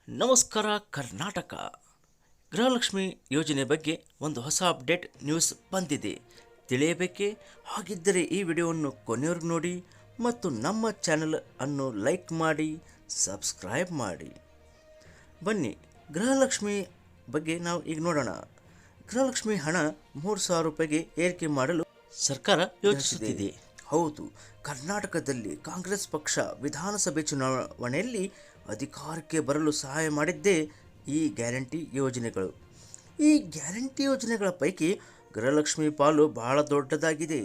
ನಮಸ್ಕಾರ ಕರ್ನಾಟಕ. ಗೃಹಲಕ್ಷ್ಮಿ ಯೋಜನೆ ಬಗ್ಗೆ ಒಂದು ಹೊಸ ಅಪ್ಡೇಟ್ ನ್ಯೂಸ್ ಬಂದಿದೆ. ತಿಳಿಯಬೇಕೇ? ಹಾಗಿದ್ದರೆ ಈ ವಿಡಿಯೋವನ್ನು ಕೊನೆಯವರೆಗೂ ನೋಡಿ ಮತ್ತು ನಮ್ಮ ಚಾನೆಲ್ ಅನ್ನು ಲೈಕ್ ಮಾಡಿ, ಸಬ್ಸ್ಕ್ರೈಬ್ ಮಾಡಿ. ಬನ್ನಿ, ಗೃಹಲಕ್ಷ್ಮಿ ಬಗ್ಗೆ ನಾವು ಈಗ ನೋಡೋಣ. ಗೃಹಲಕ್ಷ್ಮಿ ಹಣ 3,000 ರೂಪಾಯಿಗೆ ಏರಿಕೆ ಮಾಡಲು ಸರ್ಕಾರ ಯೋಚಿಸುತ್ತಿದೆ. ಹೌದು, ಕರ್ನಾಟಕದಲ್ಲಿ ಕಾಂಗ್ರೆಸ್ ಪಕ್ಷ ವಿಧಾನಸಭೆ ಚುನಾವಣೆಯಲ್ಲಿ ಅಧಿಕಾರಕ್ಕೆ ಬರಲು ಸಹಾಯ ಮಾಡಿದ್ದೇ ಈ ಗ್ಯಾರಂಟಿ ಯೋಜನೆಗಳು. ಈ ಗ್ಯಾರಂಟಿ ಯೋಜನೆಗಳ ಪೈಕಿ ಗೃಹಲಕ್ಷ್ಮಿ ಪಾಲು ಬಹಳ ದೊಡ್ಡದಾಗಿದೆ.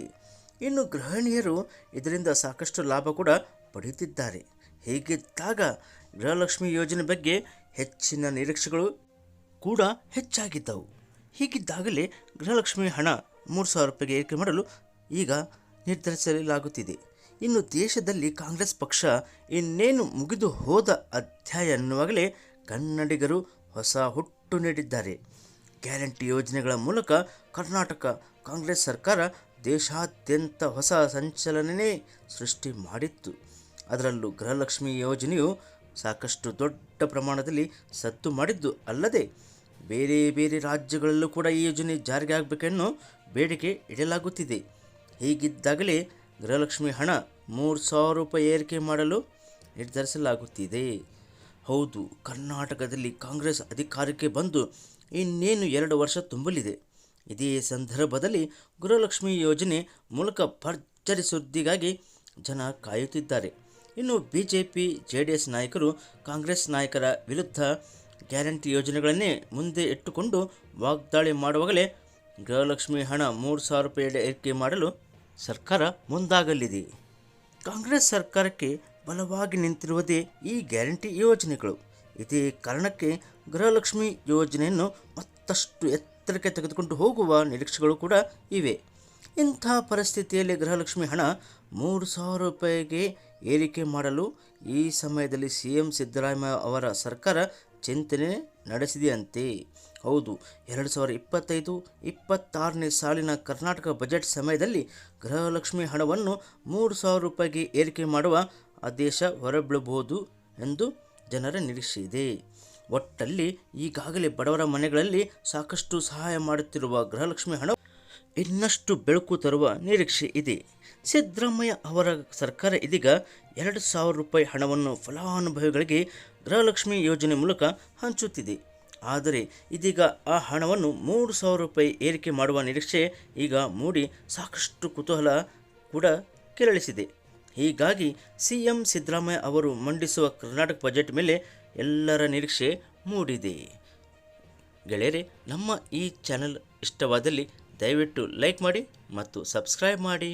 ಇನ್ನು ಗೃಹಿಣಿಯರು ಇದರಿಂದ ಸಾಕಷ್ಟು ಲಾಭ ಕೂಡ ಪಡೆಯುತ್ತಿದ್ದಾರೆ. ಹೀಗಿದ್ದಾಗ ಗೃಹಲಕ್ಷ್ಮಿ ಯೋಜನೆ ಬಗ್ಗೆ ಹೆಚ್ಚಿನ ನಿರೀಕ್ಷೆಗಳು ಕೂಡ ಹೆಚ್ಚಾಗಿದ್ದವು. ಹೀಗಿದ್ದಾಗಲೇ ಗೃಹಲಕ್ಷ್ಮಿ ಹಣ 3,000 ರೂಪಾಯಿಗೆ ಏರಿಕೆ ಮಾಡಲು ಈಗ ನಿರ್ಧರಿಸಲಾಗುತ್ತಿದೆ. ಇನ್ನು ದೇಶದಲ್ಲಿ ಕಾಂಗ್ರೆಸ್ ಪಕ್ಷ ಇನ್ನೇನು ಮುಗಿದು ಹೋದ ಅಧ್ಯಾಯ ಅನ್ನುವಾಗಲೇ ಕನ್ನಡಿಗರು ಹೊಸ ಹುಟ್ಟು ನೀಡಿದ್ದಾರೆ. ಗ್ಯಾರಂಟಿ ಯೋಜನೆಗಳ ಮೂಲಕ ಕರ್ನಾಟಕ ಕಾಂಗ್ರೆಸ್ ಸರ್ಕಾರ ದೇಶಾದ್ಯಂತ ಹೊಸ ಸಂಚಲನನೇ ಸೃಷ್ಟಿ ಮಾಡಿತ್ತು. ಅದರಲ್ಲೂ ಗೃಹಲಕ್ಷ್ಮಿ ಯೋಜನೆಯು ಸಾಕಷ್ಟು ದೊಡ್ಡ ಪ್ರಮಾಣದಲ್ಲಿ ಸದ್ದು ಮಾಡಿದ್ದು ಅಲ್ಲದೆ ಬೇರೆ ಬೇರೆ ರಾಜ್ಯಗಳಲ್ಲೂ ಕೂಡ ಈ ಯೋಜನೆ ಜಾರಿಗೆ ಆಗಬೇಕೆನ್ನೋ ಬೇಡಿಕೆ ಇಡಲಾಗುತ್ತಿದೆ. ಹೀಗಿದ್ದಾಗಲೇ ಗೃಹಲಕ್ಷ್ಮಿ ಹಣ 3,000 ರೂಪಾಯಿ ಏರಿಕೆ ಮಾಡಲು ನಿರ್ಧರಿಸಲಾಗುತ್ತಿದೆ. ಹೌದು, ಕರ್ನಾಟಕದಲ್ಲಿ ಕಾಂಗ್ರೆಸ್ ಅಧಿಕಾರಕ್ಕೆ ಬಂದು ಇನ್ನೇನು 2 ವರ್ಷ ತುಂಬಲಿದೆ. ಇದೇ ಸಂದರ್ಭದಲ್ಲಿ ಗೃಹಲಕ್ಷ್ಮಿ ಯೋಜನೆ ಮೂಲಕ ಭರ್ಜರಿ ಸುದ್ದಿಗಾಗಿ ಜನ ಕಾಯುತ್ತಿದ್ದಾರೆ. ಇನ್ನು ಬಿಜೆಪಿ ಜೆಡಿಎಸ್ ನಾಯಕರು ಕಾಂಗ್ರೆಸ್ ನಾಯಕರ ವಿರುದ್ಧ ಗ್ಯಾರಂಟಿ ಯೋಜನೆಗಳನ್ನೇ ಮುಂದೆ ಇಟ್ಟುಕೊಂಡು ವಾಗ್ದಾಳಿ ಮಾಡುವಾಗಲೇ ಗೃಹಲಕ್ಷ್ಮಿ ಹಣ 3,000 ರೂಪಾಯಿ ಏರಿಕೆ ಮಾಡಲು ಸರ್ಕಾರ ಮುಂದಾಗಲಿದೆ. ಕಾಂಗ್ರೆಸ್ ಸರ್ಕಾರಕ್ಕೆ ಬಲವಾಗಿ ನಿಂತಿರುವುದೇ ಈ ಗ್ಯಾರಂಟಿ ಯೋಜನೆಗಳು. ಇದೇ ಕಾರಣಕ್ಕೆ ಗೃಹಲಕ್ಷ್ಮಿ ಯೋಜನೆಯನ್ನು ಮತ್ತಷ್ಟು ಎತ್ತರಕ್ಕೆ ತೆಗೆದುಕೊಂಡು ಹೋಗುವ ನಿರೀಕ್ಷೆಗಳು ಕೂಡ ಇವೆ. ಇಂಥ ಪರಿಸ್ಥಿತಿಯಲ್ಲಿ ಗೃಹಲಕ್ಷ್ಮಿ ಹಣ 3,000 ರೂಪಾಯಿಗೆ ಏರಿಕೆ ಮಾಡಲು ಈ ಸಮಯದಲ್ಲಿ ಸಿಎಂ ಸಿದ್ದರಾಮಯ್ಯ ಅವರ ಸರ್ಕಾರ ಚಿಂತನೆ ನಡೆಸಿದೆಯಂತೆ. ಹೌದು, 2025-26ನೇ ಸಾಲಿನ ಕರ್ನಾಟಕ ಬಜೆಟ್ ಸಮಯದಲ್ಲಿ ಗೃಹಲಕ್ಷ್ಮಿ ಹಣವನ್ನು 3,000 ರೂಪಾಯಿಗೆ ಏರಿಕೆ ಮಾಡುವ ಆದೇಶ ಹೊರಬೀಳಬಹುದು ಎಂದು ಜನರ ನಿರೀಕ್ಷೆ ಇದೆ. ಒಟ್ಟಲ್ಲಿ ಈಗಾಗಲೇ ಬಡವರ ಮನೆಗಳಲ್ಲಿ ಸಾಕಷ್ಟು ಸಹಾಯ ಮಾಡುತ್ತಿರುವ ಗೃಹಲಕ್ಷ್ಮಿ ಹಣ ಇನ್ನಷ್ಟು ಬೆಳಕು ತರುವ ನಿರೀಕ್ಷೆ ಇದೆ. ಸಿದ್ದರಾಮಯ್ಯ ಅವರ ಸರ್ಕಾರ ಇದೀಗ 2,000 ರೂಪಾಯಿ ಹಣವನ್ನು ಫಲಾನುಭವಿಗಳಿಗೆ ಗೃಹಲಕ್ಷ್ಮಿ ಯೋಜನೆ ಮೂಲಕ ಹಂಚುತ್ತಿದೆ. ಆದರೆ ಇದೀಗ ಆ ಹಣವನ್ನು 3,000 ರೂಪಾಯಿ ಏರಿಕೆ ಮಾಡುವ ನಿರೀಕ್ಷೆ ಈಗ ಮೂಡಿ ಸಾಕಷ್ಟು ಕುತೂಹಲ ಕೂಡ ಕೆರಳಿಸಿದೆ. ಹೀಗಾಗಿ ಸಿಎಂ ಸಿದ್ದರಾಮಯ್ಯ ಅವರು ಮಂಡಿಸುವ ಕರ್ನಾಟಕ ಬಜೆಟ್ ಮೇಲೆ ಎಲ್ಲರ ನಿರೀಕ್ಷೆ ಮೂಡಿದೆ. ಗೆಳೆಯರೇ, ನಮ್ಮ ಈ ಚಾನೆಲ್ ಇಷ್ಟವಾದಲ್ಲಿ ದಯವಿಟ್ಟು ಲೈಕ್ ಮಾಡಿ ಮತ್ತು ಸಬ್ಸ್ಕ್ರೈಬ್ ಮಾಡಿ.